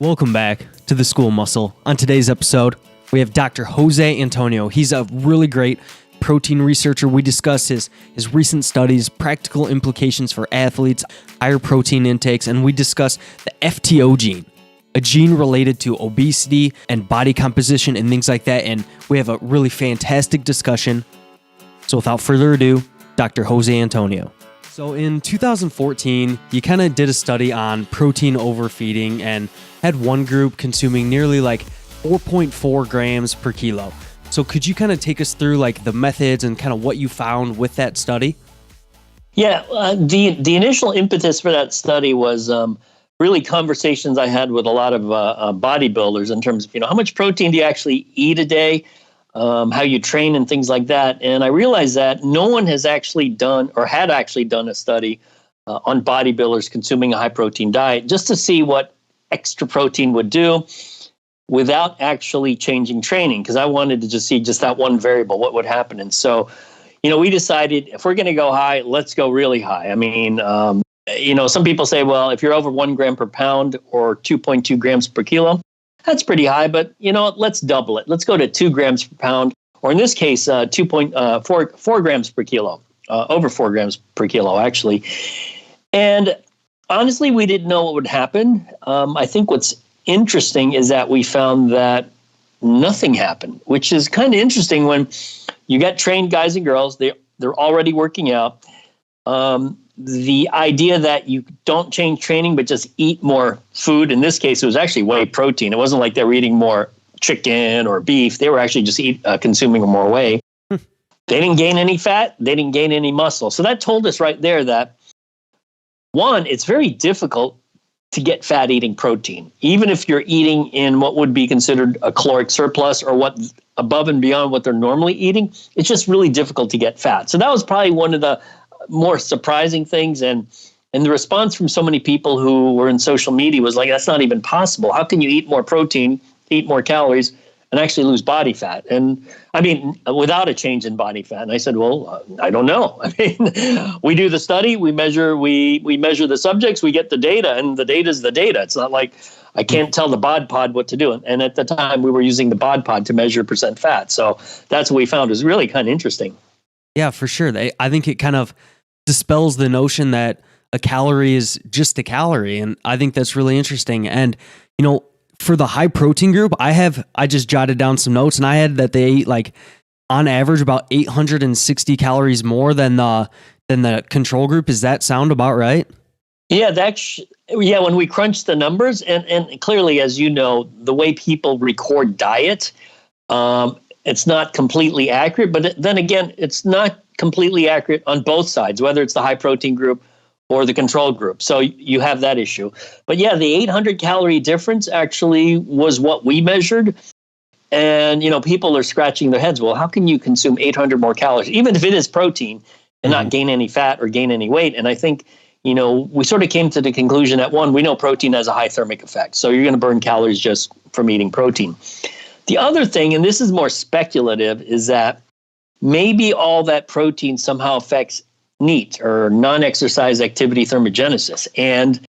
Welcome back to the School Muscle. On today's episode, we have Dr. Jose Antonio. He's a really great protein researcher. We discuss his recent studies, practical implications for athletes, higher protein intakes, and we discuss the FTO gene, a gene related to obesity and body composition and things like that. And we have a really fantastic discussion. So without further ado, Dr. Jose Antonio. So in 2014, you kind of did a study on protein overfeeding and had one group consuming nearly like 4.4 grams per kilo. So could you kind of take us through like the methods and kind of what you found with that study? Yeah, the initial impetus for that study was really conversations I had with a lot of bodybuilders in terms of, how much protein do you actually eat a day, how you train and things like that. And I realized that no one has actually done or had actually done a study on bodybuilders consuming a high protein diet just to see what extra protein would do without actually changing training, because I wanted to just see just that one variable, what would happen. And so, we decided if we're going to go high, let's go really high. I mean, some people say, well, if you're over 1 gram per pound or 2.2 grams per kilo, that's pretty high. But, let's double it. Let's go to 2 grams per pound, or in this case, 2.4 grams per kilo, over 4 grams per kilo, actually. And honestly, we didn't know what would happen. I think what's interesting is that we found that nothing happened, which is kind of interesting when you get trained guys and girls, they're already working out. The idea that you don't change training, but just eat more food. In this case, it was actually whey protein. It wasn't like they were eating more chicken or beef. They were actually just consuming more whey. They didn't gain any fat. They didn't gain any muscle. So that told us right there that, one, it's very difficult to get fat eating protein, even if you're eating in what would be considered a caloric surplus or what above and beyond what they're normally eating. It's just really difficult to get fat. So that was probably one of the more surprising things. And the response from so many people who were in social media was like, that's not even possible. How can you eat more protein, eat more calories, and actually lose body fat? And I mean, without a change in body fat. And I said, well, I don't know. I mean, we do the study, we measure the subjects, we get the data, and the data is the data. It's not like I can't tell the bod pod what to do. And at the time, we were using the bod pod to measure percent fat. So that's what we found is really kind of interesting. Yeah, for sure. I think it kind of dispels the notion that a calorie is just a calorie. And I think that's really interesting. And, for the high protein group, I just jotted down some notes, and I had that they ate like on average about 860 calories more than the control group. Does that sound about right? Yeah, when we crunch the numbers, and clearly, as you know, the way people record diet, it's not completely accurate. But then again, it's not completely accurate on both sides, whether it's the high protein group or the control group. So you have that issue. But yeah, the 800 calorie difference actually was what we measured. And, people are scratching their heads. Well, how can you consume 800 more calories, even if it is protein, and not gain any fat or gain any weight? And I think, we sort of came to the conclusion that, one, we know protein has a high thermic effect. So you're going to burn calories just from eating protein. The other thing, and this is more speculative, is that maybe all that protein somehow affects NEAT, or non-exercise activity thermogenesis. And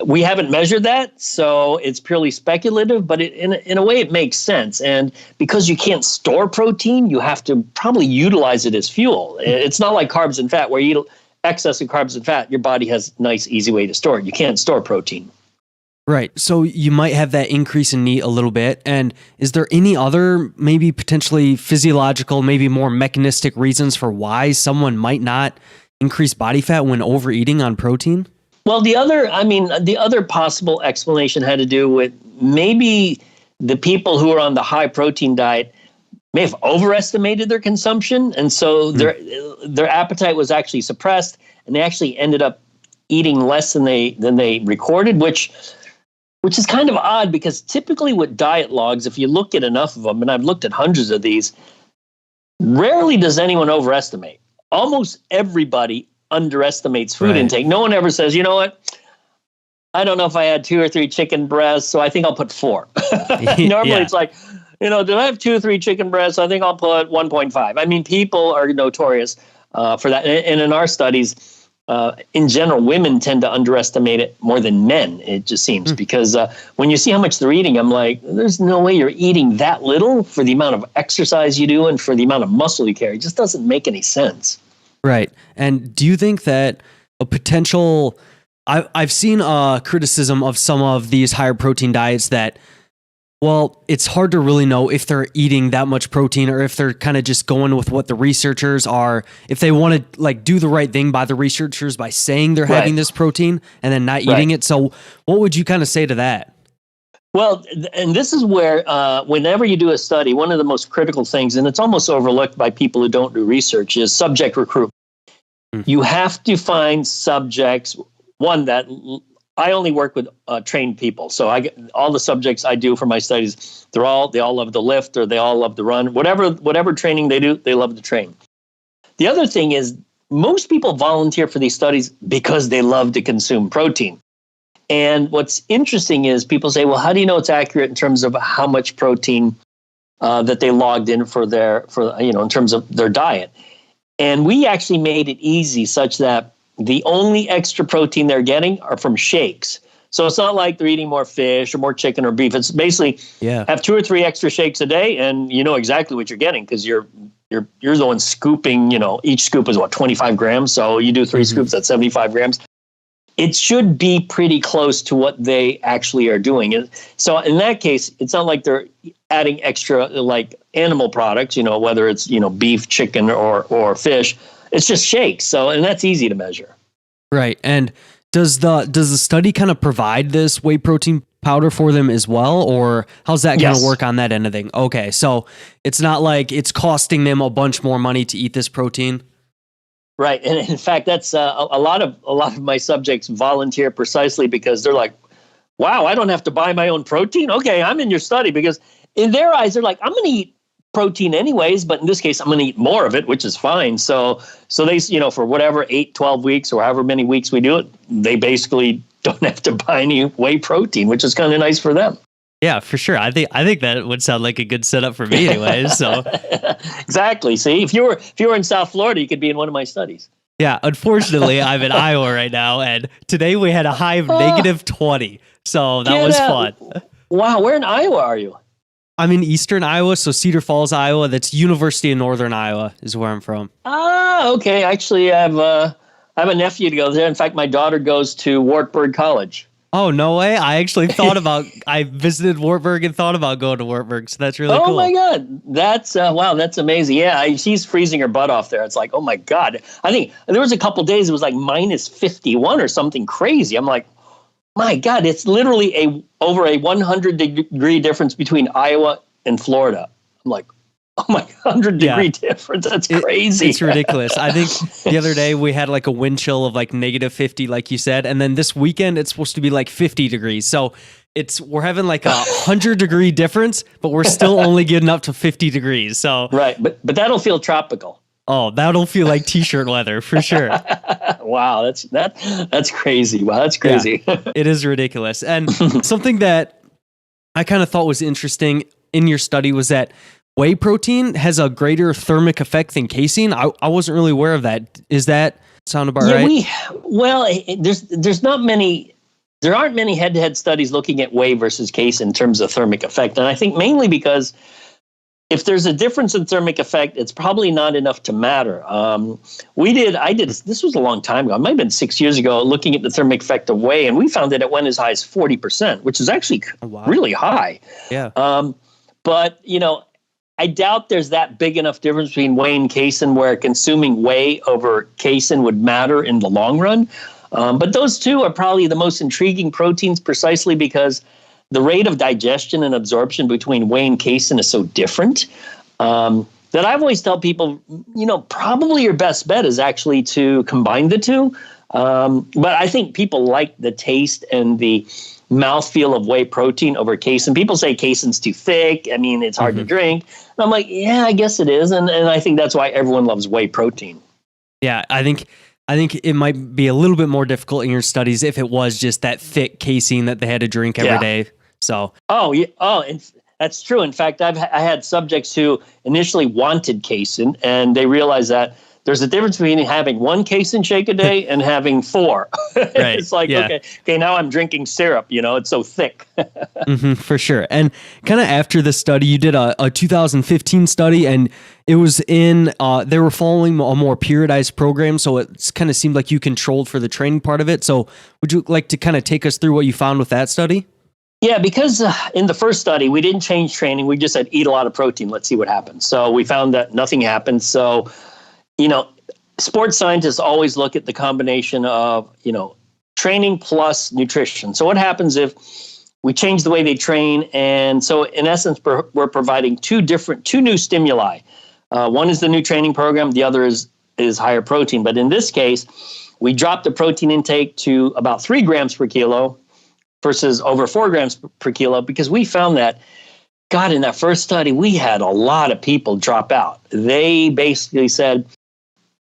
we haven't measured that, so it's purely speculative, but in a way it makes sense. And because you can't store protein, you have to probably utilize it as fuel. It's not like carbs and fat, where you eat excess of carbs and fat, your body has a nice, easy way to store it. You can't store protein. Right. So you might have that increase in NEAT a little bit. And is there any other maybe potentially physiological, maybe more mechanistic reasons for why someone might not increase body fat when overeating on protein? Well, the other possible explanation had to do with maybe the people who are on the high protein diet may have overestimated their consumption. And so their appetite was actually suppressed, and they actually ended up eating less than they recorded, which is kind of odd, because typically with diet logs, if you look at enough of them, and I've looked at hundreds of these, rarely does anyone overestimate. Almost everybody underestimates food intake. No one ever says, you know what, I don't know if I had 2 or 3 chicken breasts, so I think I'll put 4. Normally It's like, did I have 2 or 3 chicken breasts? I think I'll put 1.5. I mean, people are notorious for that. And in our studies, in general, women tend to underestimate it more than men, it just seems, because when you see how much they're eating, I'm like, there's no way you're eating that little for the amount of exercise you do and for the amount of muscle you carry. It just doesn't make any sense. Right. And do you think that a potential, I've seen criticism of some of these higher protein diets that, well, it's hard to really know if they're eating that much protein or if they're kind of just going with what the researchers are, if they want to like do the right thing by the researchers by saying they're having this protein and then not eating it. So what would you kind of say to that? Well, and this is where whenever you do a study, one of the most critical things, and it's almost overlooked by people who don't do research, is subject recruitment. You have to find subjects, one that I only work with trained people. So I get all the subjects I do for my studies. They all love to lift or they all love to run. Whatever training they do, they love to train. The other thing is most people volunteer for these studies because they love to consume protein. And what's interesting is people say, well, how do you know it's accurate in terms of how much protein that they logged in in terms of their diet? And we actually made it easy such that the only extra protein they're getting are from shakes. So it's not like they're eating more fish or more chicken or beef. It's basically have 2 or 3 extra shakes a day, and you know exactly what you're getting because you're the one scooping. You know, each scoop is 25 grams. So you do 3 scoops, that's 75 grams. It should be pretty close to what they actually are doing. So in that case, it's not like they're adding extra like animal products. You know, whether it's beef, chicken, or fish. It's just shakes. So, and that's easy to measure. Right. And does the study kind of provide this whey protein powder for them as well? Or how's that going to work on that end of thing? Okay. So it's not like it's costing them a bunch more money to eat this protein. Right. And in fact, that's a lot of my subjects volunteer precisely because they're like, wow, I don't have to buy my own protein. Okay. I'm in your study because in their eyes, they're like, I'm going to eat protein anyways, but in this case, I'm going to eat more of it, which is fine. So they, for whatever 8, 12 weeks or however many weeks we do it, they basically don't have to buy any whey protein, which is kind of nice for them. Yeah, for sure. I think that would sound like a good setup for me anyways. So exactly. See, if you were in South Florida, you could be in one of my studies. Yeah, unfortunately, I'm in Iowa right now, and today we had a high of negative 20. So that was fun. Wow, where in Iowa are you? I'm in eastern Iowa, so Cedar Falls, Iowa. That's University of Northern Iowa is where I'm from. Ah, okay. Actually, I have a nephew to go there. In fact, my daughter goes to Wartburg College. Oh, no way. I actually I visited Wartburg and thought about going to Wartburg. So that's really cool. Oh my God. That's, wow. That's amazing. Yeah. She's freezing her butt off there. It's like, oh my God. I think there was a couple days it was like minus 51 or something crazy. I'm like, my God, it's literally over a 100-degree difference between Iowa and Florida. I'm like, oh my, 100-degree difference. That's crazy. It's ridiculous. I think the other day we had like a wind chill of like negative 50, like you said. And then this weekend it's supposed to be like 50 degrees. So we're having like 100-degree difference, but we're still only getting up to 50 degrees. So right. But that'll feel tropical. Oh, that'll feel like t-shirt weather for sure. Wow, that's crazy. Wow, that's crazy. Yeah, it is ridiculous. And something that I kind of thought was interesting in your study was that whey protein has a greater thermic effect than casein. I wasn't really aware of that. Is that sound about right? There aren't many head-to-head studies looking at whey versus casein in terms of thermic effect. And I think mainly because if there's a difference in thermic effect, it's probably not enough to matter. This was a long time ago. It might have been 6 years ago, looking at the thermic effect of whey, and we found that it went as high as 40%, which is actually really high. Yeah. But, I doubt there's that big enough difference between whey and casein where consuming whey over casein would matter in the long run. But those two are probably the most intriguing proteins precisely because the rate of digestion and absorption between whey and casein is so different that I've always tell people, probably your best bet is actually to combine the two. But I think people like the taste and the mouthfeel of whey protein over casein. People say casein's too thick. I mean, it's hard to drink. And I'm like, yeah, I guess it is. And I think that's why everyone loves whey protein. Yeah, I think it might be a little bit more difficult in your studies if it was just that thick casein that they had to drink every day. So. Oh, yeah. Oh, that's true. In fact, I had subjects who initially wanted casein and they realized that there's a difference between having one casein shake a day and having 4. Right. It's like, Yeah. okay, now I'm drinking syrup, it's so thick. For sure. And kind of after this study, you did a 2015 study, and it was in, they were following a more periodized program. So it kind of seemed like you controlled for the training part of it. So would you like to kind of take us through what you found with that study? Yeah, because in the first study, we didn't change training. We just said, eat a lot of protein. Let's see what happens. So we found that nothing happened. So, sports scientists always look at the combination of, training plus nutrition. So what happens if we change the way they train? And so in essence, we're providing two new stimuli. One is the new training program. The other is higher protein. But in this case, we dropped the protein intake to about 3 grams per kilo versus over 4 grams per kilo, because we found that, God, in that first study, we had a lot of people drop out. They basically said,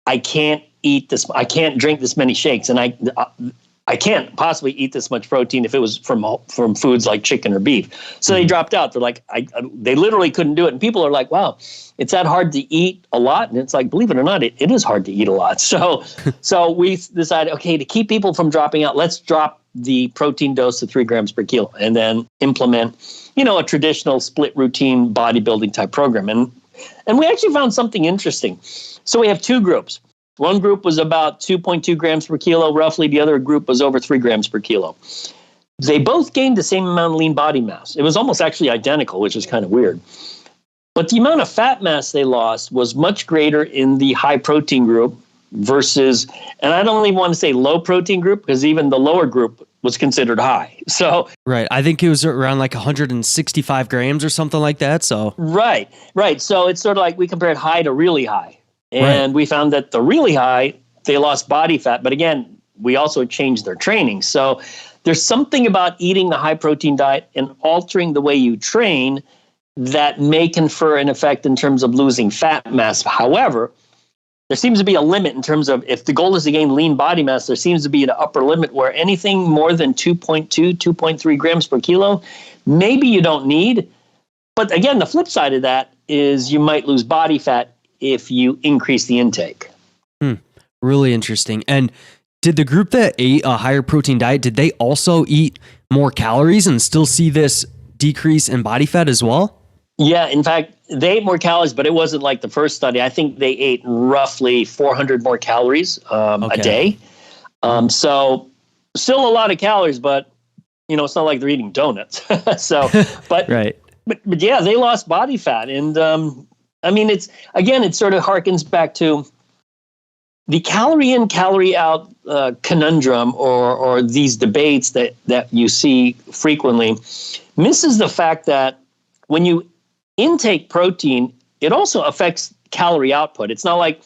I can't eat this, I can't drink this many shakes, and I can't possibly eat this much protein if it was from foods like chicken or beef. So they dropped out. They're like, they literally couldn't do it. And people are like, wow, it's that hard to eat a lot? And it's like, believe it or not, it is hard to eat a lot. So we decided, okay, to keep people from dropping out, let's drop the protein dose to 3 grams per kilo and then implement, a traditional split routine bodybuilding type program. And we actually found something interesting. So we have 2 groups. One group was about 2.2 grams per kilo, roughly. The other group was over 3 grams per kilo. They both gained the same amount of lean body mass. It was almost actually identical, which is kind of weird. But the amount of fat mass they lost was much greater in the high protein group versus, and I don't even want to say low protein group, because even the lower group was considered high. So right, I think it was around like 165 grams or something like that. So right. So it's sort of like we compared high to really high, and we found that the really high, they lost body fat. But again, we also changed their training. So there's something about eating the high protein diet and altering the way you train that may confer an effect in terms of losing fat mass. However, there seems to be a limit in terms of, if the goal is to gain lean body mass, there seems to be an upper limit where anything more than 2.2, 2.3 grams per kilo, maybe you don't need. But again, the flip side of that is you might lose body fat if you increase the intake. Really interesting. And did the group that ate a higher protein diet, did they also eat more calories and still see this decrease in body fat as well? Yeah, in fact, they ate more calories, but it wasn't like the first study. I think they ate roughly 400 more calories a day. So still a lot of calories, but it's not like they're eating donuts. But yeah, they lost body fat, and it sort of harkens back to the calorie in, calorie out conundrum, or these debates that you see frequently, misses the fact that when you intake protein, it also affects calorie output. It's not like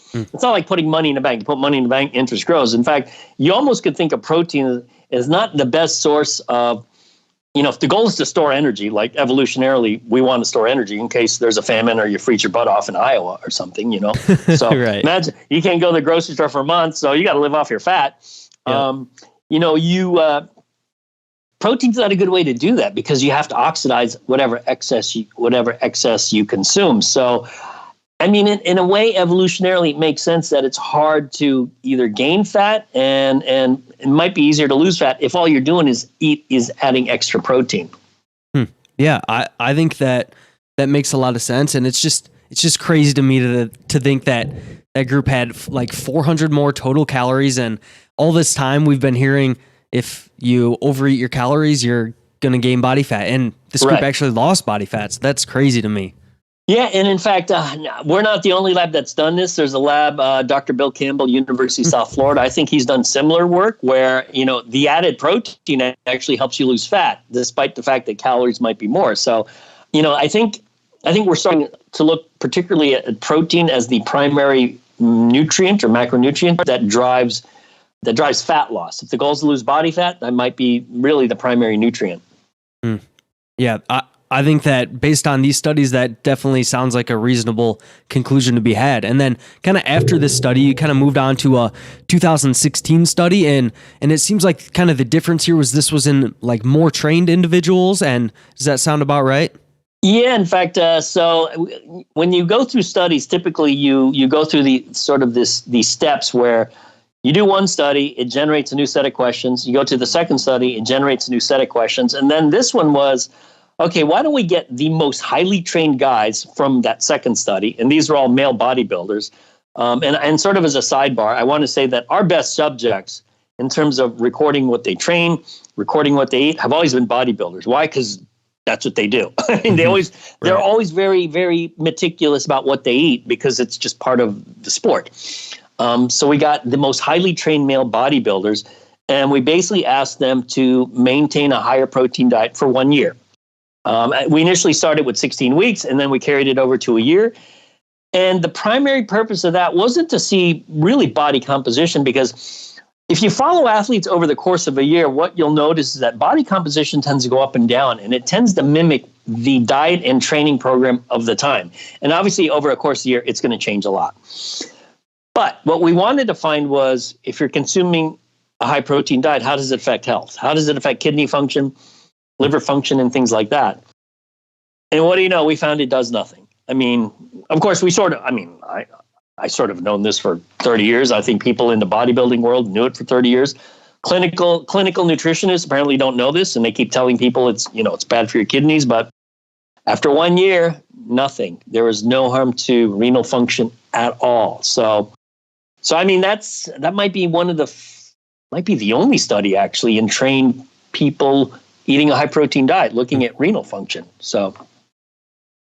putting money in the bank. You put money in the bank, interest grows. In fact, you almost could think of protein as not the best source of, if the goal is to store energy, like evolutionarily, we want to store energy in case there's a famine or you freeze your butt off in Iowa or something, So imagine you can't go to the grocery store for a month, so you got to live off your fat. Yep. Protein's not a good way to do that because you have to oxidize whatever excess you consume. So, in a way, evolutionarily, it makes sense that it's hard to either gain fat and it might be easier to lose fat if all you're doing is adding extra protein. Yeah, I think that makes a lot of sense, and it's just crazy to me to think that group had like 400 more total calories, and all this time we've been hearing, if you overeat your calories, you're going to gain body fat. And this group actually lost body fat. So that's crazy to me. Yeah. And in fact, we're not the only lab that's done this. There's a lab, Dr. Bill Campbell, University of South Florida. I think he's done similar work where, the added protein actually helps you lose fat, despite the fact that calories might be more. So, I think we're starting to look particularly at protein as the primary nutrient or macronutrient that drives fat loss. If the goal is to lose body fat, that might be really the primary nutrient. Yeah, I think that based on these studies, that definitely sounds like a reasonable conclusion to be had. And then kind of after this study, you kind of moved on to a 2016 study, and it seems like kind of the difference here was this was in like more trained individuals. And does that sound about right? Yeah, in fact, when you go through studies, typically you go through these steps where you do one study, it generates a new set of questions. You go to the second study, it generates a new set of questions. And then this one was, okay, why don't we get the most highly trained guys from that second study? And these are all male bodybuilders. And sort of as a sidebar, I want to say that our best subjects in terms of recording what they train, recording what they eat, have always been bodybuilders. Why? Because that's what they do. I mean, they're always very, very meticulous about what they eat because it's just part of the sport. So we got the most highly trained male bodybuilders, and we basically asked them to maintain a higher protein diet for 1 year. We initially started with 16 weeks, and then we carried it over to a year. And the primary purpose of that wasn't to see really body composition, because if you follow athletes over the course of a year, what you'll notice is that body composition tends to go up and down, and it tends to mimic the diet and training program of the time. And obviously, over a course of a year, it's going to change a lot. But what we wanted to find was, if you're consuming a high protein diet, how does it affect health? How does it affect kidney function, liver function, and things like that? And what do you know? We found it does nothing. I mean, of course, I sort of known this for 30 years. I think people in the bodybuilding world knew it for 30 years. Clinical nutritionists apparently don't know this, and they keep telling people it's bad for your kidneys. But after 1 year, nothing. There was no harm to renal function at all. So I mean, that might be the only study actually in trained people eating a high protein diet looking at renal function. So.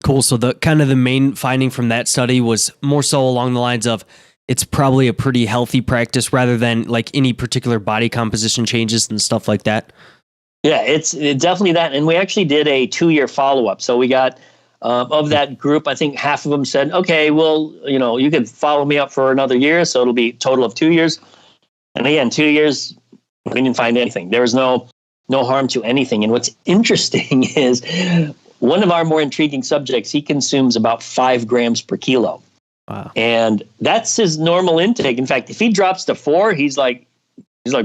Cool. So the main finding from that study was more so along the lines of it's probably a pretty healthy practice rather than like any particular body composition changes and stuff like that. Yeah, it's definitely that. And we actually did a 2-year follow-up. So we got of that group, I think half of them said, okay, well, you could follow me up for another year. So it'll be a total of 2 years. And again, 2 years, we didn't find anything. There was no harm to anything. And what's interesting is one of our more intriguing subjects, he consumes about 5 grams per kilo. Wow. And that's his normal intake. In fact, if he drops to 4, he's like,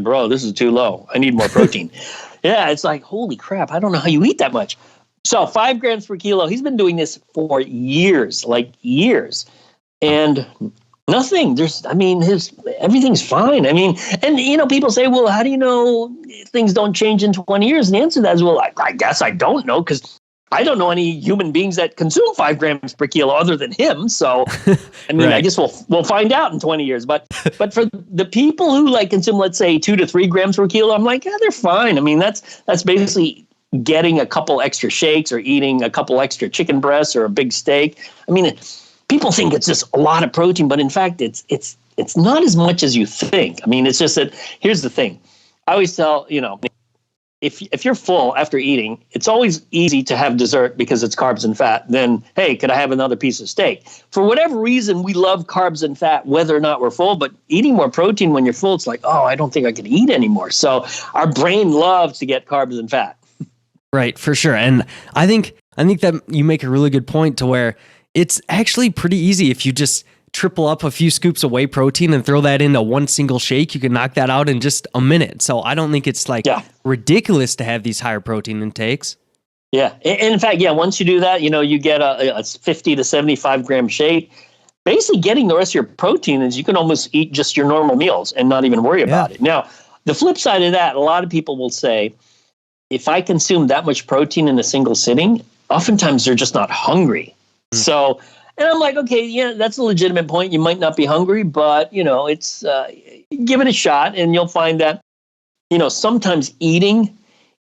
bro, this is too low. I need more protein. Yeah, it's like, holy crap, I don't know how you eat that much. So 5 grams per kilo, he's been doing this for years. And nothing. Everything's fine. I mean, and people say, well, how do you know things don't change in 20 years? And the answer to that is, well, I guess I don't know, because I don't know any human beings that consume 5 grams per kilo other than him. So, I mean, right. I guess we'll find out in 20 years. But for the people who consume, let's say 2 to 3 grams per kilo, I'm like, yeah, they're fine. I mean, that's basically getting a couple extra shakes or eating a couple extra chicken breasts or a big steak. I mean, people think it's just a lot of protein, but in fact, it's not as much as you think. I mean, it's just that here's the thing. I always tell, if you're full after eating, it's always easy to have dessert because it's carbs and fat. Then, hey, could I have another piece of steak? For whatever reason, we love carbs and fat, whether or not we're full. But eating more protein when you're full, it's like, oh, I don't think I can eat anymore. So our brain loves to get carbs and fat. Right, for sure. And I think that you make a really good point to where it's actually pretty easy if you just triple up a few scoops of whey protein and throw that into one single shake. You can knock that out in just a minute. So I don't think it's ridiculous to have these higher protein intakes. Yeah. And in fact, once you do that, you get a 50 to 75 gram shake. Basically getting the rest of your protein is you can almost eat just your normal meals and not even worry about it. Now, the flip side of that, a lot of people will say, if I consume that much protein in a single sitting, oftentimes they're just not hungry. So, and I'm like, okay, yeah, that's a legitimate point. You might not be hungry, but it's give it a shot, and you'll find that sometimes eating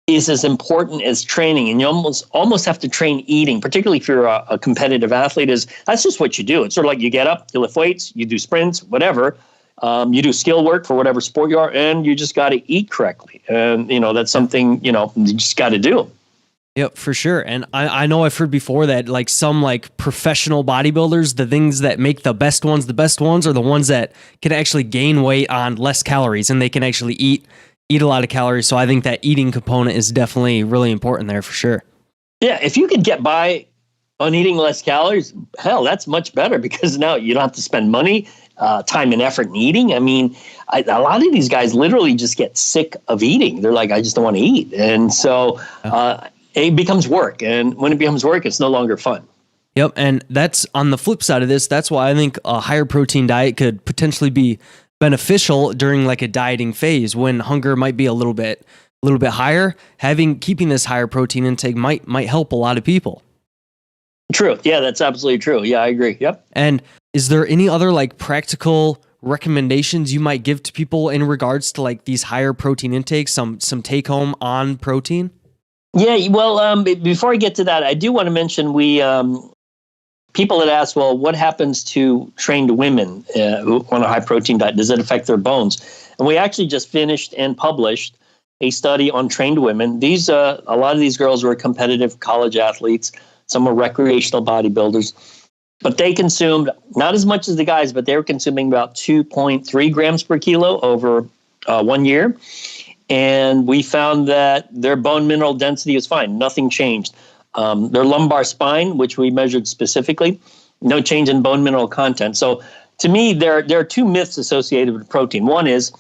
is as important as training, and you almost have to train eating, particularly if you're a competitive athlete. That's just what you do. It's sort of like you get up, you lift weights, you do sprints, whatever. You do skill work for whatever sport you are, and you just got to eat correctly. And that's something you just got to do. Yep, for sure. And I know I've heard before that some professional bodybuilders, the things that make the best ones are the ones that can actually gain weight on less calories, and they can actually eat a lot of calories. So I think that eating component is definitely really important there for sure. Yeah, if you could get by on eating less calories, hell, that's much better, because now you don't have to spend money, time and effort in eating. I mean, a lot of these guys literally just get sick of eating. They're like, I just don't want to eat. And so, it becomes work. And when it becomes work, it's no longer fun. Yep. And that's on the flip side of this. That's why I think a higher protein diet could potentially be beneficial during like a dieting phase when hunger might be a little bit higher. Keeping this higher protein intake might help a lot of people. True. Yeah, that's absolutely true. Yeah, I agree. Yep. And is there any other like practical recommendations you might give to people in regards to like these higher protein intakes, some take home on protein? Yeah. Well, before I get to that, I do want to mention people that ask, well, what happens to trained women who on a high protein diet? Does it affect their bones? And we actually just finished and published a study on trained women. These a lot of these girls were competitive college athletes. Some were recreational bodybuilders, but they consumed not as much as the guys, but they were consuming about 2.3 grams per kilo over 1 year. And we found that their bone mineral density was fine. Nothing changed. Their lumbar spine, which we measured specifically, no change in bone mineral content. So to me, there are two myths associated with protein. One is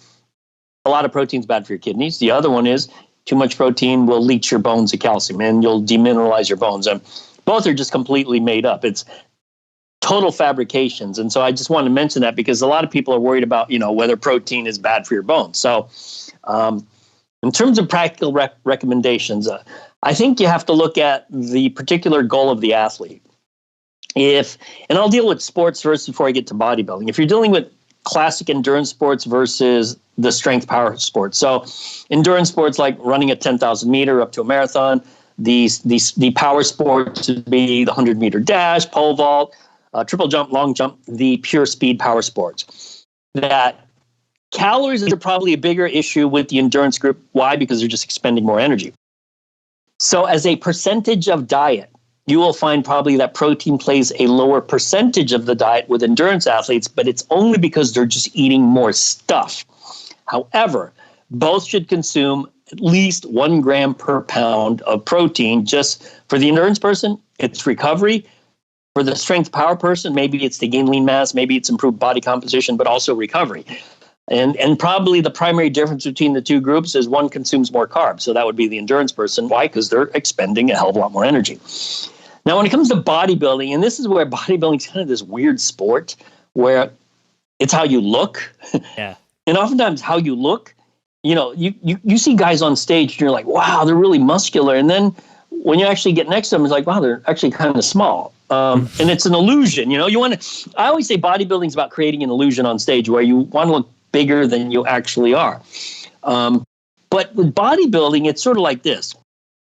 a lot of protein is bad for your kidneys. The other one is too much protein will leach your bones of calcium and you'll demineralize your bones. And both are just completely made up. It's total fabrications. And so I just want to mention that because a lot of people are worried about, whether protein is bad for your bones. So in terms of practical recommendations, I think you have to look at the particular goal of the athlete. And I'll deal with sports first before I get to bodybuilding. If you're dealing with classic endurance sports versus the strength power sports. So endurance sports like running a 10,000 meter up to a marathon, the power sports would be the 100-meter dash, pole vault, triple jump, long jump, the pure speed power sports. That calories are probably a bigger issue with the endurance group. Why? Because they're just expending more energy. So as a percentage of diet, you will find probably that protein plays a lower percentage of the diet with endurance athletes, but it's only because they're just eating more stuff. However, both should consume at least 1 gram per pound of protein. Just for the endurance person, it's recovery. For the strength power person, maybe it's to gain lean mass, maybe it's improved body composition, but also recovery. And probably the primary difference between the two groups is one consumes more carbs. So that would be the endurance person. Why? Because they're expending a hell of a lot more energy. Now, when it comes to bodybuilding, and this is where bodybuilding is kind of this weird sport where it's how you look. Yeah. And oftentimes how you look, you see guys on stage and you're like, wow, they're really muscular. And then when you actually get next to them, it's like, wow, they're actually kind of small. And it's an illusion. I always say bodybuilding is about creating an illusion on stage where you want to look bigger than you actually are. But with bodybuilding, it's sort of like this.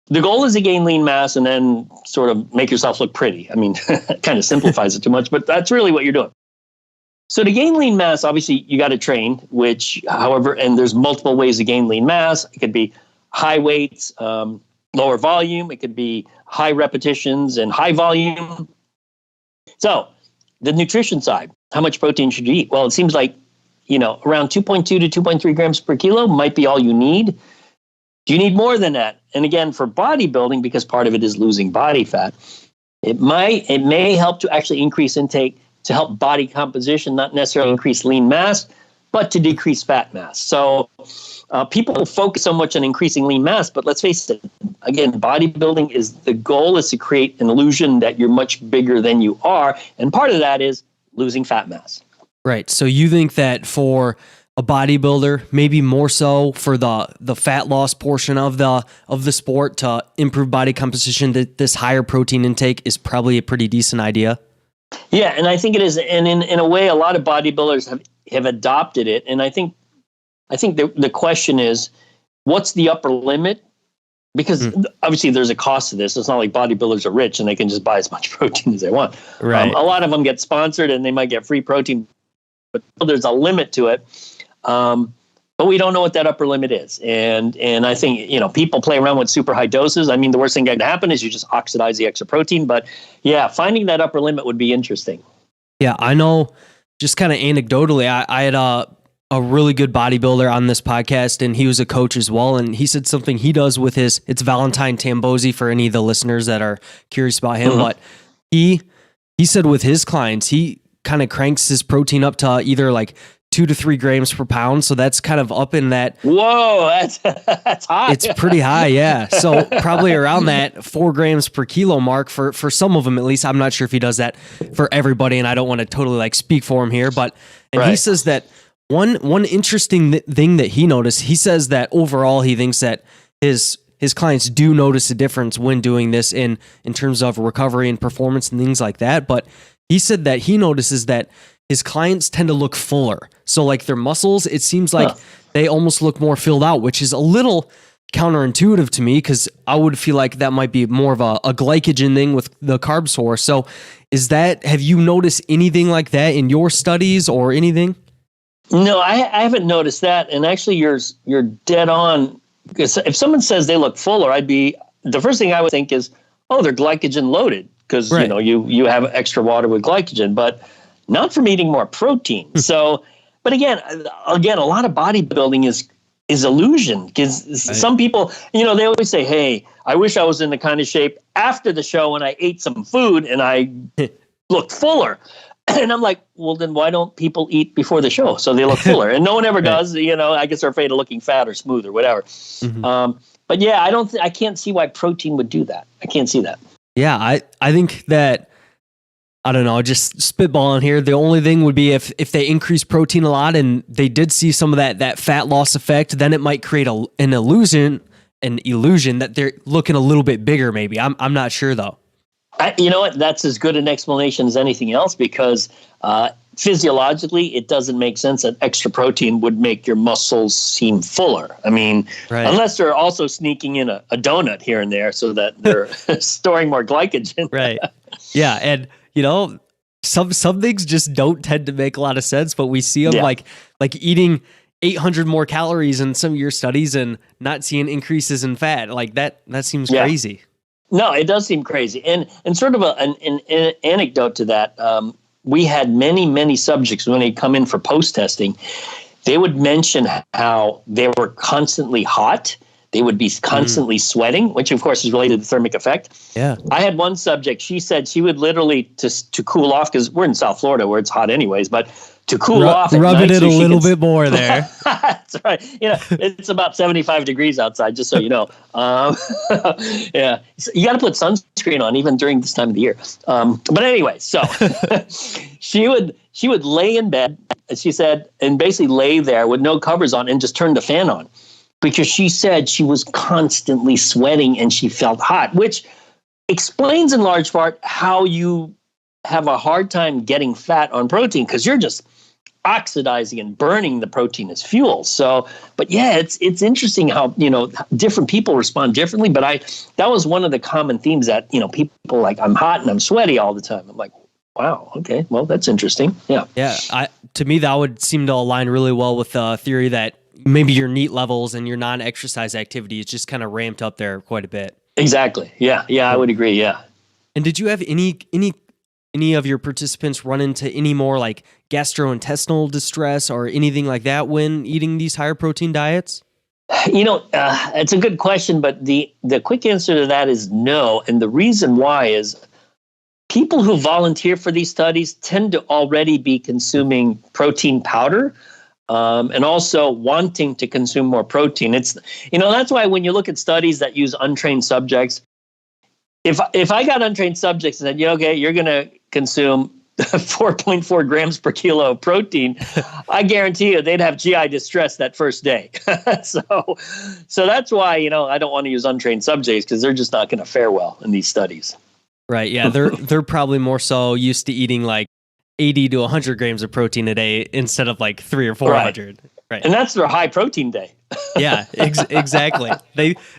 The goal is to gain lean mass and then sort of make yourself look pretty. I mean, it kind of simplifies it too much, but that's really what you're doing. So to gain lean mass, obviously you got to train, and there's multiple ways to gain lean mass. It could be high weights, lower volume. It could be high repetitions and high volume. So the nutrition side, how much protein should you eat? Well, it seems like, around 2.2 to 2.3 grams per kilo might be all you need. Do you need more than that? And again, for bodybuilding, because part of it is losing body fat, it may help to actually increase intake to help body composition, not necessarily increase lean mass, but to decrease fat mass. So people focus so much on increasing lean mass, but let's face it, again, bodybuilding the goal is to create an illusion that you're much bigger than you are. And part of that is losing fat mass. Right. So you think that for a bodybuilder, maybe more so for the fat loss portion of the sport to improve body composition, that this higher protein intake is probably a pretty decent idea? Yeah, and I think it is. And in a way, a lot of bodybuilders have adopted it. And I think the question is, what's the upper limit? Because obviously there's a cost to this. It's not like bodybuilders are rich and they can just buy as much protein as they want. Right. A lot of them get sponsored and they might get free protein, but there's a limit to it. But we don't know what that upper limit is. And I think, people play around with super high doses. I mean, the worst thing that can happen is you just oxidize the extra protein. But yeah, finding that upper limit would be interesting. Yeah, I know, just kind of anecdotally, I had a really good bodybuilder on this podcast, and he was a coach as well. And he said something he does with it's Valentine Tambosi for any of the listeners that are curious about him. Mm-hmm. But he said with his clients, he kind of cranks his protein up to either like 2 to 3 grams per pound. So that's kind of up in that. Whoa, that's high. It's pretty high, yeah. So probably around that 4 grams per kilo mark for some of them at least. I'm not sure if he does that for everybody, and I don't want to totally like speak for him here, but he says that one interesting thing that he noticed. He says that overall he thinks that his clients do notice a difference when doing this in terms of recovery and performance and things like that. But he said that he notices that his clients tend to look fuller. So like their muscles, it seems like they almost look more filled out, which is a little counterintuitive to me because I would feel like that might be more of a glycogen thing with the carb source. So have you noticed anything like that in your studies or anything? No, I haven't noticed that. And actually you're dead on, because if someone says they look fuller, the first thing I would think is, oh, they're glycogen loaded because you have extra water with glycogen, but not from eating more protein. So, but again, a lot of bodybuilding is illusion, because some people, they always say, hey, I wish I was in the kind of shape after the show when I ate some food and I looked fuller. And I'm like, well, then why don't people eat before the show so they look fuller? And no one ever does. I guess they're afraid of looking fat or smooth or whatever. Mm-hmm. But yeah, I can't see why protein would do that. I can't see that. Yeah, I think that, I don't know, just spitballing here. The only thing would be if they increase protein a lot and they did see some of that fat loss effect, then it might create an illusion that they're looking a little bit bigger. Maybe I'm not sure though. You know what? That's as good an explanation as anything else, because physiologically, it doesn't make sense that extra protein would make your muscles seem fuller. I mean, unless they're also sneaking in a donut here and there so that they're storing more glycogen. Right. Yeah. And, some things just don't tend to make a lot of sense, but we see them like eating 800 more calories in some of your studies and not seeing increases in fat. Like that seems crazy. No, it does seem crazy. And sort of an anecdote to that, we had many subjects when they come in for post-testing, they would mention how they were constantly hot. They would be constantly sweating, which of course is related to the thermic effect. Yeah. I had one subject, she said she would literally, to cool off, because we're in South Florida where it's hot anyways, but to cool off. Rubbing it a little bit more there. That's right. It's about 75 degrees outside, just so you know. Yeah. So you got to put sunscreen on even during this time of the year. But anyway, so she would lay in bed, she said, and basically lay there with no covers on and just turn the fan on, because she said she was constantly sweating and she felt hot, which explains in large part how you have a hard time getting fat on protein, because you're just oxidizing and burning the protein as fuel. So, but yeah, it's interesting how, different people respond differently. But that was one of the common themes that, people like, I'm hot and I'm sweaty all the time. I'm like, wow, okay, well, that's interesting. Yeah. Yeah. To me, that would seem to align really well with the theory that maybe your NEAT levels and your non-exercise activity is just kind of ramped up there quite a bit. Exactly. Yeah. Yeah, I would agree. Yeah. And did you have any of your participants run into any more like gastrointestinal distress or anything like that when eating these higher protein diets? It's a good question, but the quick answer to that is no. And the reason why is people who volunteer for these studies tend to already be consuming protein powder, and also wanting to consume more protein. It's, that's why when you look at studies that use untrained subjects, if I got untrained subjects and said, okay, you're going to consume 4.4 grams per kilo of protein, I guarantee you they'd have GI distress that first day. So that's why, I don't want to use untrained subjects, because they're just not going to fare well in these studies. Right. Yeah. They're probably more so used to eating like 80 to 100 grams of protein a day instead of like 300 or 400. Right. And that's their high protein day. Yeah, exactly.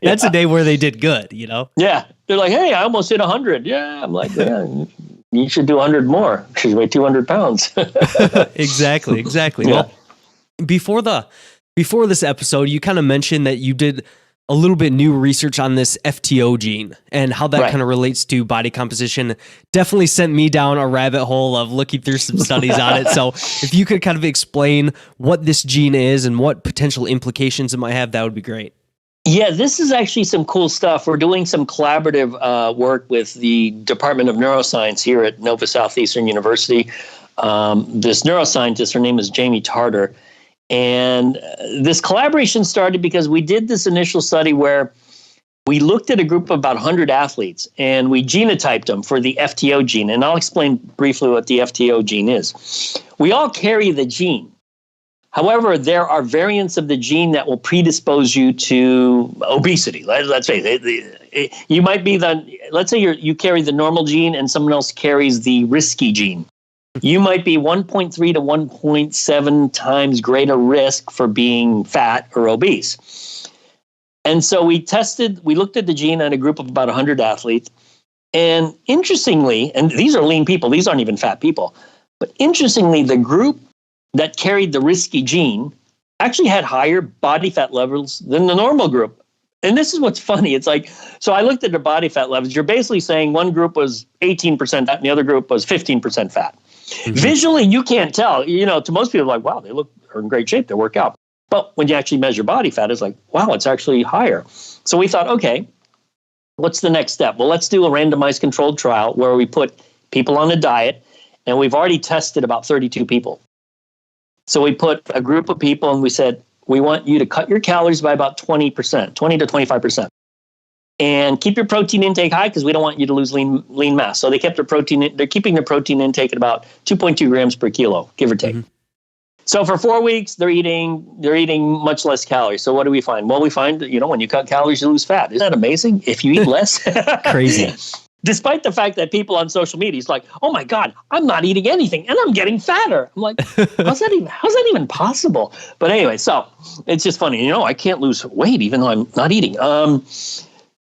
That's a day where they did good, Yeah. They're like, hey, I almost hit 100. Yeah. I'm like, yeah, you should do 100 more because you weigh 200 pounds. Exactly. Yeah. Well, before this episode, you kind of mentioned that you did a little bit new research on this FTO gene and how that kind of relates to body composition. Definitely sent me down a rabbit hole of looking through some studies on it. So if you could kind of explain what this gene is and what potential implications it might have, that would be great. Yeah, this is actually some cool stuff. We're doing some collaborative work with the Department of Neuroscience here at Nova Southeastern University. this neuroscientist. Her name is Jamie Tarter. And this collaboration started because we did this initial study where we looked at a group of about 100 athletes and we genotyped them for the FTO gene. And I'll explain briefly what the FTO gene is. We all carry the gene. However, there are variants of the gene that will predispose you to obesity. Let's face it, you might be let's say you carry the normal gene and someone else carries the risky gene. You might be 1.3 to 1.7 times greater risk for being fat or obese. And so we looked at the gene on a group of about 100 athletes. And interestingly, and these are lean people, these aren't even fat people, but interestingly, the group that carried the risky gene actually had higher body fat levels than the normal group. And this is what's funny. It's like, so I looked at their body fat levels. You're basically saying one group was 18% fat and the other group was 15% fat. Mm-hmm. Visually, you can't tell. To most people, like, wow, they're in great shape. They work out. But when you actually measure body fat, it's like, wow, it's actually higher. So we thought, okay, what's the next step? Well, let's do a randomized controlled trial where we put people on a diet, and we've already tested about 32 people. So we put a group of people and we said, we want you to cut your calories by about 20%, 20 to 25%. And keep your protein intake high because we don't want you to lose lean mass. So they're keeping their protein intake at about 2.2 grams per kilo, give or take. Mm-hmm. So for 4 weeks, they're eating much less calories. So what do we find? Well, we find that, when you cut calories, you lose fat. Isn't that amazing? If you eat less. Crazy. Despite the fact that people on social media is like, oh my God, I'm not eating anything and I'm getting fatter. I'm like, how's that even possible? But anyway, so it's just funny. I can't lose weight even though I'm not eating.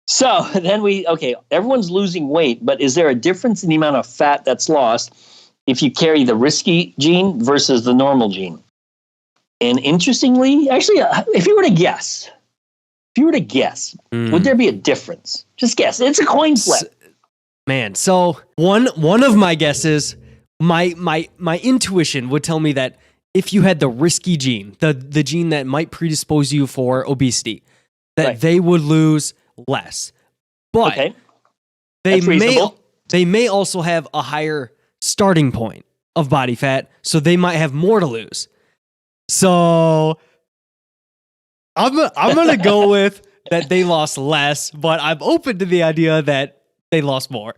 So then everyone's losing weight, but is there a difference in the amount of fat that's lost if you carry the risky gene versus the normal gene? And interestingly, actually, if you were to guess, would there be a difference? Just guess. It's a coin flip. Man, so one of my guesses, my intuition would tell me that if you had the risky gene, the gene that might predispose you for obesity, that they would lose less. But they may also have a higher starting point of body fat, so they might have more to lose. So I'm gonna go with that they lost less, but I'm open to the idea that they lost more.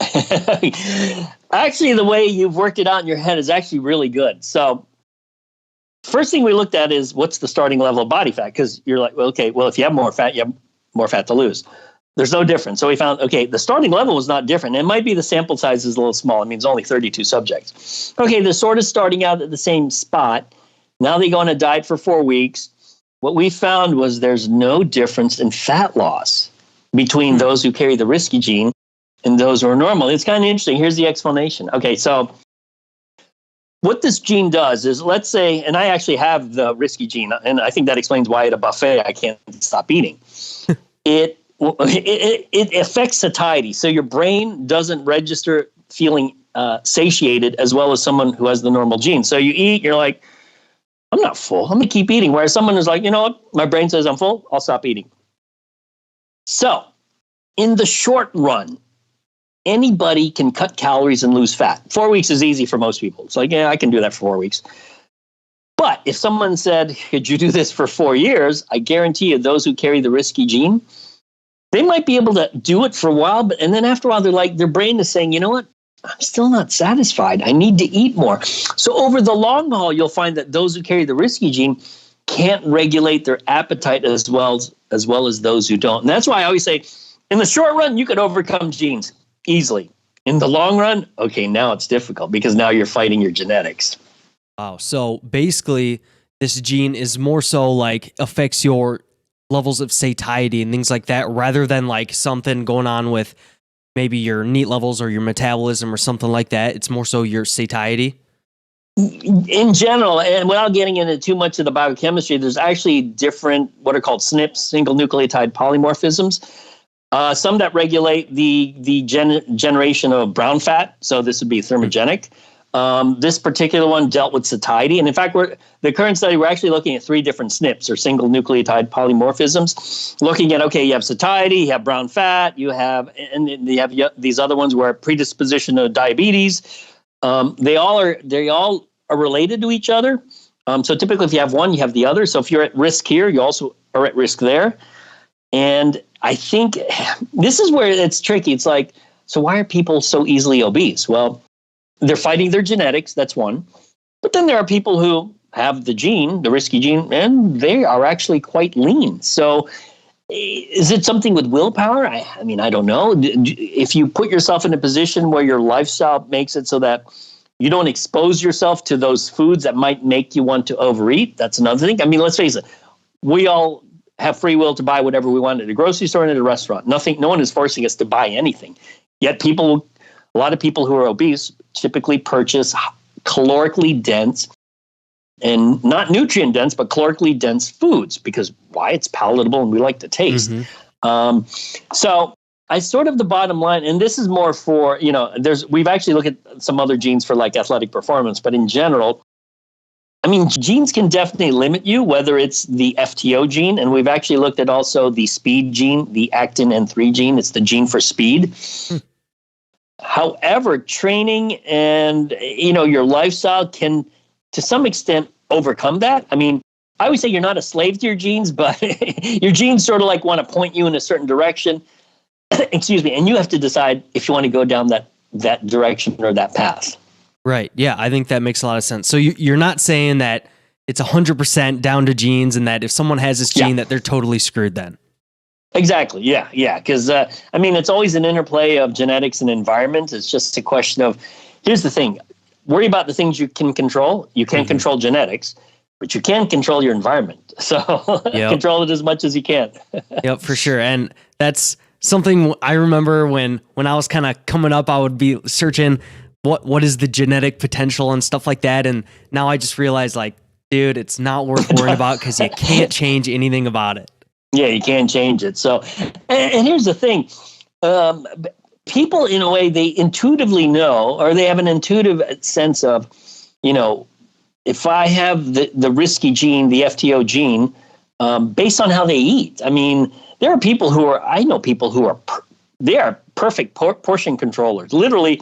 Actually, the way you've worked it out in your head is actually really good. So first thing we looked at is what's the starting level of body fat? Because you're like, well, okay, well, if you have more fat, you have more fat to lose. There's no difference. So we found, okay, the starting level was not different. It might be the sample size is a little small. It means only 32 subjects. Okay, they're sort of starting out at the same spot. Now they go on a diet for 4 weeks. What we found was there's no difference in fat loss between those who carry the risky gene and those who are normal. It's kind of interesting. Here's the explanation. Okay, so what this gene does is, let's say, and I actually have the risky gene, and I think that explains why at a buffet I can't stop eating. It affects satiety. So your brain doesn't register feeling satiated as well as someone who has the normal gene. So you eat, you're like, I'm not full. I'm going to keep eating. Whereas someone is like, you know what? My brain says I'm full. I'll stop eating. So in the short run, anybody can cut calories and lose fat. 4 weeks is easy for most people. It's like, yeah, I can do that for 4 weeks. But if someone said, could you do this for 4 years? I guarantee you those who carry the risky gene, they might be able to do it for a while. And then after a while, their brain is saying, you know what? I'm still not satisfied. I need to eat more. So over the long haul, you'll find that those who carry the risky gene can't regulate their appetite as well as those who don't. And that's why I always say, in the short run, you could overcome genes easily. In the long run, okay, now it's difficult because now you're fighting your genetics. Wow. So basically, this gene is more so like affects your levels of satiety and things like that, rather than like something going on with maybe your NEAT levels or your metabolism or something like that. It's more so your satiety. In general, and without getting into too much of the biochemistry, there's actually different what are called SNPs, single nucleotide polymorphisms. Some that regulate the generation of brown fat. So this would be thermogenic. This particular one dealt with satiety. And in fact, the current study, we're actually looking at 3 different SNPs, or single nucleotide polymorphisms, looking at, okay, you have satiety, you have brown fat, you have these other ones where predisposition to diabetes, They all are related to each other. So typically, if you have one, you have the other. So if you're at risk here, you also are at risk there. And I think this is where it's tricky. It's like, so why are people so easily obese? Well, they're fighting their genetics. That's one. But then there are people who have the gene, the risky gene, and they are actually quite lean. So is it something with willpower? I mean, I don't know. If you put yourself in a position where your lifestyle makes it so that you don't expose yourself to those foods that might make you want to overeat, that's another thing. I mean, let's face it. We all have free will to buy whatever we want at a grocery store and at a restaurant. No one is forcing us to buy anything. Yet a lot of people who are obese typically purchase calorically dense and not nutrient dense, but calorically dense foods because why? It's palatable and we like the taste. So I sort of the bottom line, and this is more for, we've actually looked at some other genes for like athletic performance, but in general, I mean, genes can definitely limit you, whether it's the FTO gene, and we've actually looked at also the speed gene, the actin N3 gene. It's the gene for speed. However, training and, your lifestyle can, to some extent, overcome that. I mean, I always say you're not a slave to your genes, but your genes sort of like want to point you in a certain direction. Excuse me. And you have to decide if you want to go down that direction or that path. Right. Yeah, I think that makes a lot of sense. So you're not saying that it's 100% down to genes and that if someone has this gene that they're totally screwed then. Exactly. Yeah. Because, it's always an interplay of genetics and environment. It's just a question of, here's the thing, worry about the things you can control. You can't control genetics, but you can control your environment. So control it as much as you can. Yep, for sure. And that's something I remember when I was kind of coming up, I would be searching what is the genetic potential and stuff like that. And now I just realized like, dude, it's not worth worrying about because you can't change anything about it. Yeah, you can't change it. So, and here's the thing. People, in a way, they intuitively know, or they have an intuitive sense of, if I have the risky gene, the FTO gene, based on how they eat. I mean, there are people I know people who are perfect portion controllers. Literally,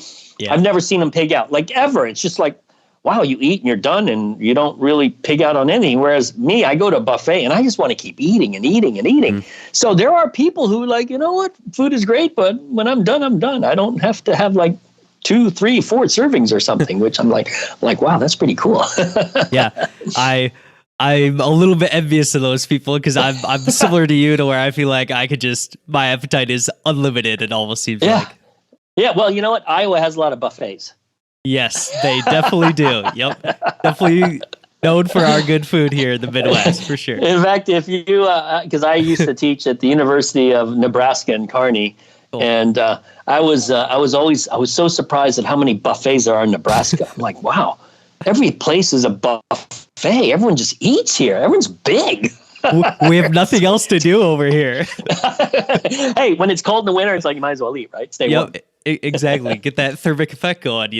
I've never seen them pig out, like ever. It's just like, wow, you eat and you're done and you don't really pig out on anything. Whereas me, I go to a buffet and I just want to keep eating and eating and eating. So there are people who like, you know what, food is great, but when I'm done, I'm done. I don't have to have like 2, 3, 4 servings or something, which I'm like, wow, that's pretty cool. Yeah. I'm a little bit envious of those people because I'm similar to you to where I feel like my appetite is unlimited. It almost seems like. Yeah. Well, you know what? Iowa has a lot of buffets. Yes, they definitely do. Yep. Definitely known for our good food here in the Midwest, for sure. In fact, if you, because I used to teach at the University of Nebraska in Kearney, and I was so surprised at how many buffets there are in Nebraska. I'm like, wow, every place is a buffet. Everyone just eats here. Everyone's big. We have nothing else to do over here. Hey, when it's cold in the winter, it's like you might as well eat, right? Stay warm. Exactly. Get that thermic effect going,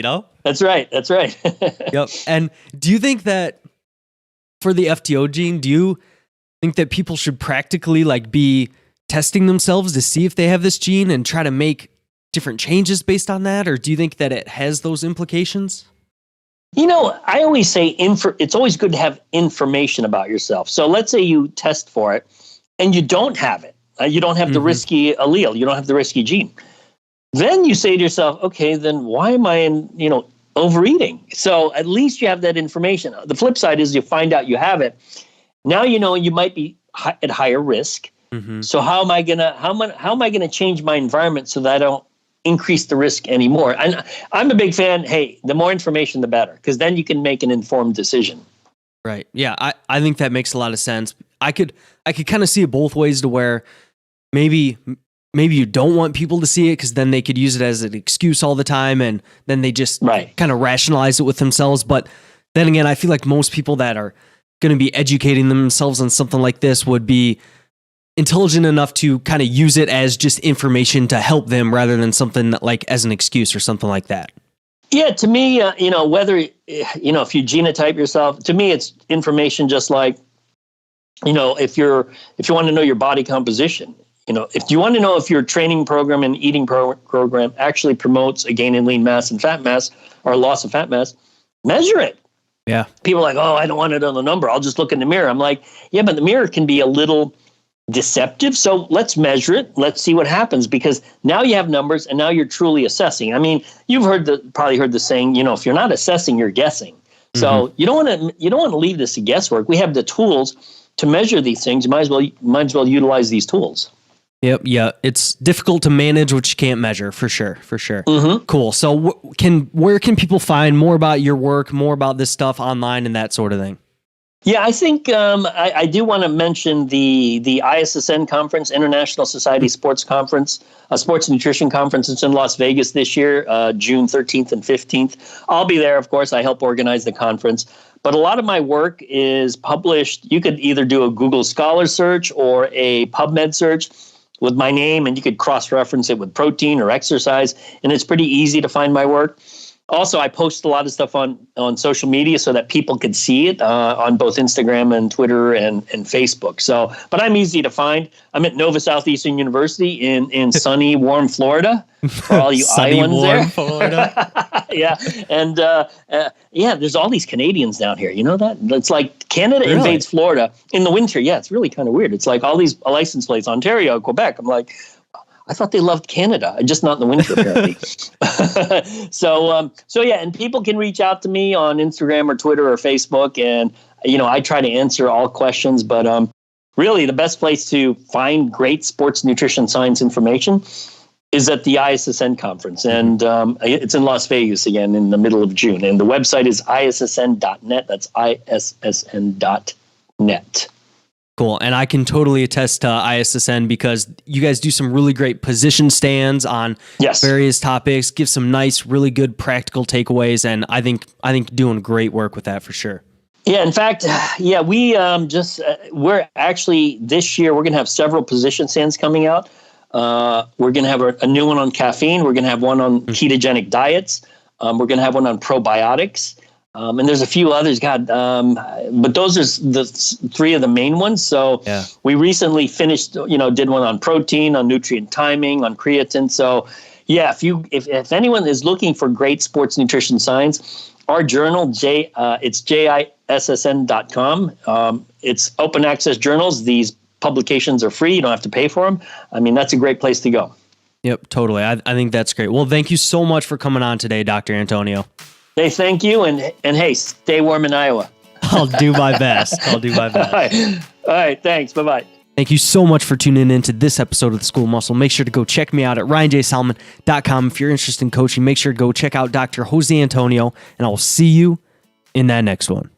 That's right. Yep. And do you think that for the FTO gene, do you think that people should practically like be testing themselves to see if they have this gene and try to make different changes based on that? Or do you think that it has those implications? I always say it's always good to have information about yourself. So let's say you test for it and you don't have it. You don't have the risky allele. You don't have the risky gene. Then you say to yourself, okay, then why am I overeating? So at least you have that information. The flip side is you find out you have it. Now you might be at higher risk. So how am I gonna change my environment so that I don't increase the risk anymore? And I'm a big fan. Hey, the more information, the better, because then you can make an informed decision. Right. Yeah, I think that makes a lot of sense. I could kind of see it both ways to where maybe you don't want people to see it because then they could use it as an excuse all the time and then they just kind of rationalize it with themselves. But then again, I feel like most people that are going to be educating themselves on something like this would be intelligent enough to kind of use it as just information to help them rather than something that, like as an excuse or something like that. Yeah, to me, whether, if you genotype yourself, to me, it's information just like, if you want to know your body composition, if you want to know if your training program and eating program actually promotes a gain in lean mass and fat mass or loss of fat mass, measure it. Yeah. People are like, oh, I don't want it on the number. I'll just look in the mirror. I'm like, yeah, but the mirror can be a little deceptive. So let's measure it. Let's see what happens, because now you have numbers and now you're truly assessing. I mean, you've probably heard the saying, if you're not assessing, you're guessing. So you don't want to leave this to guesswork. We have the tools to measure these things. You might as well utilize these tools. Yep. Yeah. It's difficult to manage what you can't measure, for sure. For sure. Mm-hmm. Cool. So where can people find more about your work, more about this stuff online and that sort of thing? Yeah, I think I do want to mention the ISSN conference, International Society Sports Conference, a sports nutrition conference. It's in Las Vegas this year, June 13th and 15th. I'll be there, of course. I help organize the conference. But a lot of my work is published. You could either do a Google Scholar search or a PubMed search with my name, and you could cross-reference it with protein or exercise, and it's pretty easy to find my work. Also, I post a lot of stuff on social media so that people can see it on both Instagram and Twitter and Facebook. So, but I'm easy to find. I'm at Nova Southeastern University in sunny, warm Florida. For all you sunny, islands warm there. Florida. Yeah, and there's all these Canadians down here. You know that? It's like Canada Really? invades Florida in the winter. Yeah, it's really kind of weird. It's like all these license plates, Ontario, Quebec. I'm like, I thought they loved Canada, just not in the winter, apparently. So yeah, and people can reach out to me on Instagram or Twitter or Facebook, and I try to answer all questions. But really, the best place to find great sports nutrition science information is at the ISSN conference, and it's in Las Vegas again in the middle of June. And the website is issn.net. That's issn.net. Cool. And I can totally attest to ISSN because you guys do some really great position stands on various topics, give some nice, really good practical takeaways. And I think doing great work with that for sure. Yeah, in fact, we we're actually this year, we're going to have several position stands coming out. We're going to have a new one on caffeine. We're going to have one on ketogenic diets. We're going to have one on probiotics. And there's a few others, but those are the three of the main ones. So we recently finished, did one on protein, on nutrient timing, on creatine. So yeah, if anyone is looking for great sports nutrition science, our journal, it's jissn.com. It's open access journals. These publications are free. You don't have to pay for them. I mean, that's a great place to go. Yep, totally. I think that's great. Well, thank you so much for coming on today, Dr. Antonio. Hey, thank you. And hey, stay warm in Iowa. I'll do my best. All right. Thanks. Bye-bye. Thank you so much for tuning in to this episode of The School of Muscle. Make sure to go check me out at ryanjsalmon.com. If you're interested in coaching, make sure to go check out Dr. Jose Antonio, and I will see you in that next one.